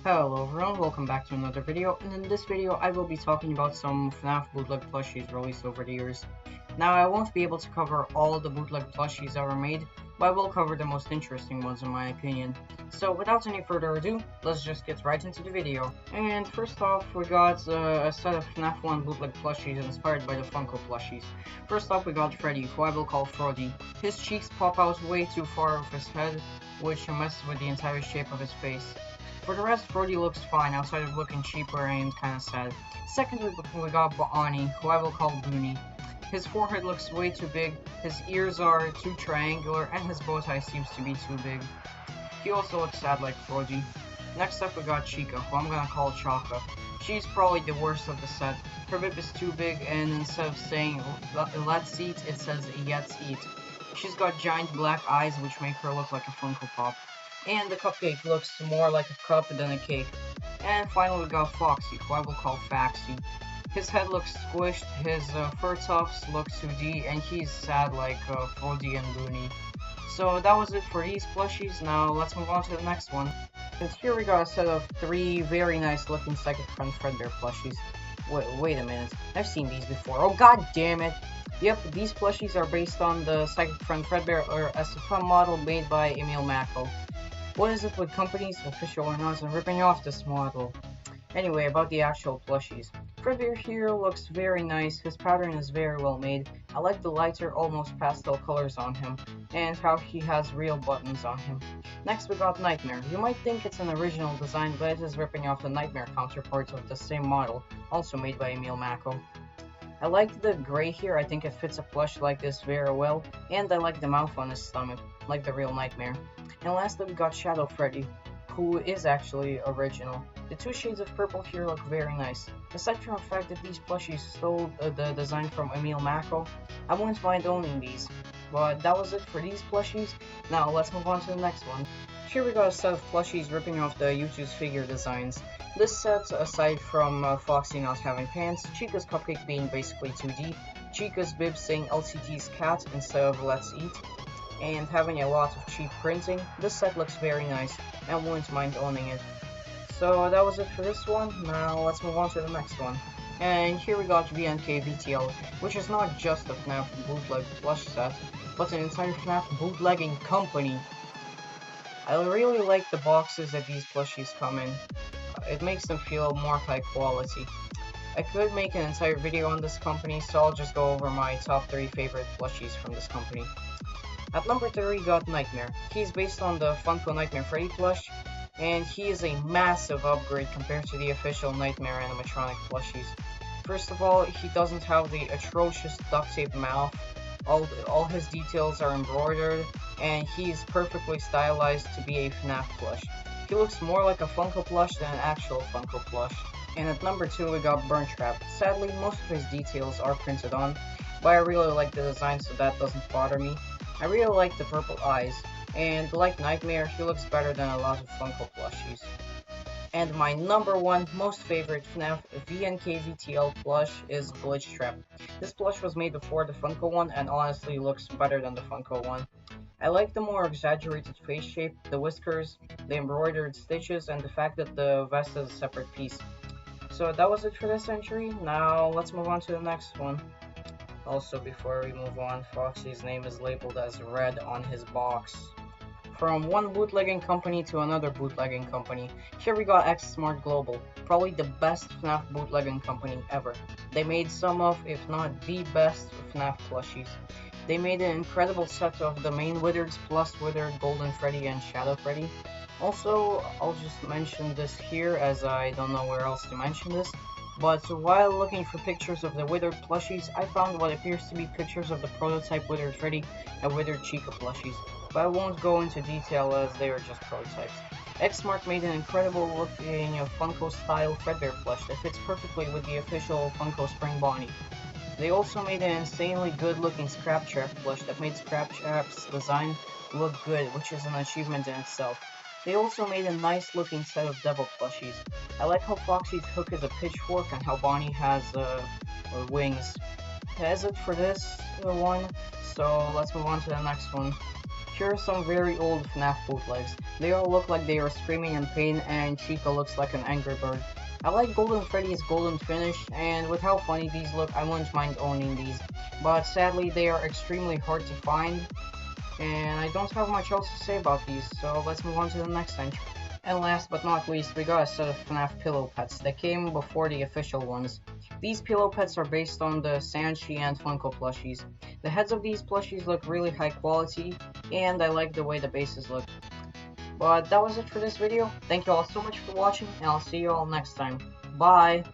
Hello everyone, welcome back to another video, and in this video I will be talking about some FNAF bootleg plushies released over the years. Now I won't be able to cover all of the bootleg plushies ever made, but I will cover the most interesting ones in my opinion. So without any further ado, let's just get right into the video. And first off, we got a set of FNAF 1 bootleg plushies inspired by the Funko plushies. First off, we got Freddy, who I will call Frody. His cheeks pop out way too far off his head, which messes with the entire shape of his face. For the rest, Frody looks fine outside of looking cheaper and kinda sad. Secondly, we got Bonnie, who I will call Booney. His forehead looks way too big, his ears are too triangular, and his bow tie seems to be too big. He also looks sad like Frody. Next up we got Chica, who I'm gonna call Chaka. She's probably the worst of the set. Her bib is too big, and instead of saying let's eat, it says let's eat. She's got giant black eyes which make her look like a Funko Pop. And the cupcake looks more like a cup than a cake. And finally we got Foxy, who I will call Faxy. His head looks squished, his fur tufts look 2D, and he's sad like Frody and Booney. So that was it for these plushies. Now let's move on to the next one. And here we got a set of 3 very nice looking Psychic Friend Fredbear plushies. Wait a minute, I've seen these before. Oh god damn it! Yep, these plushies are based on the Psychic Friend Fredbear or SFM model made by Emil Mackel. What is it with companies, official or not, and ripping off this model? Anyway, about the actual plushies. Fredbear here looks very nice, his pattern is very well made. I like the lighter, almost pastel colors on him, and how he has real buttons on him. Next we got Nightmare. You might think it's an original design, but it is ripping off the Nightmare counterpart of the same model, also made by Emil Mackel. I like the gray here, I think it fits a plush like this very well, and I like the mouth on his stomach, like the real Nightmare. And lastly we got Shadow Freddy, who is actually original. The 2 shades of purple here look very nice. Aside from the fact that these plushies stole the design from Emil Mackel, I wouldn't mind owning these. But that was it for these plushies. Now let's move on to the next one. Here we got a set of plushies ripping off the YouTube's figure designs. This set, aside from Foxy not having pants, Chica's cupcake being basically 2D, Chica's bib saying LCT's cat instead of let's eat, and having a lot of cheap printing, this set looks very nice, and wouldn't mind owning it. So that was it for this one. Now let's move on to the next one. And here we got VNK VTL, which is not just a FNAF bootleg plush set, but an entire FNAF bootlegging company. I really like the boxes that these plushies come in. It makes them feel more high quality. I could make an entire video on this company, so I'll just go over my top 3 favorite plushies from this company. At number 3 we got Nightmare. He's based on the Funko Nightmare Freddy plush, and he is a massive upgrade compared to the official Nightmare animatronic plushies. First of all, he doesn't have the atrocious duct tape mouth, all his details are embroidered, and he's perfectly stylized to be a FNAF plush. He looks more like a Funko plush than an actual Funko plush. And at number 2 we got Burn Trap. Sadly, most of his details are printed on, but I really like the design so that doesn't bother me. I really like the purple eyes, and like Nightmare, he looks better than a lot of Funko plushies. And my number 1 most favorite FNAF VNK VTL plush is Glitch Trap. This plush was made before the Funko one and honestly looks better than the Funko one. I like the more exaggerated face shape, the whiskers, the embroidered stitches, and the fact that the vest is a separate piece. So that was it for this entry. Now let's move on to the next one. Also, before we move on, Foxy's name is labeled as red on his box. From one bootlegging company to another bootlegging company, here we got X Smart Global, probably the best FNAF bootlegging company ever. They made some of, if not the best, FNAF plushies. They made an incredible set of the main Wizards plus Withered, Golden Freddy, and Shadow Freddy. Also, I'll just mention this here as I don't know where else to mention this. But while looking for pictures of the Withered plushies, I found what appears to be pictures of the prototype Withered Freddy and Withered Chica plushies, but I won't go into detail as they are just prototypes. Xmart made an incredible looking Funko style Fredbear plush that fits perfectly with the official Funko Spring Bonnie. They also made an insanely good looking Scrap Trap plush that made Scrap Trap's design look good, which is an achievement in itself. They also made a nice looking set of Devil plushies. I like how Foxy's hook is a pitchfork and how Bonnie has wings. That's it for this one, so let's move on to the next one. Here are some very old FNAF bootlegs. They all look like they are screaming in pain, and Chica looks like an angry bird. I like Golden Freddy's golden finish, and with how funny these look, I wouldn't mind owning these. But sadly, they are extremely hard to find, and I don't have much else to say about these, so let's move on to the next entry. And last but not least, we got a set of FNAF pillow pets that came before the official ones. These pillow pets are based on the Sanchi and Funko plushies. The heads of these plushies look really high quality, and I like the way the bases look. But that was it for this video. Thank you all so much for watching, and I'll see you all next time. Bye!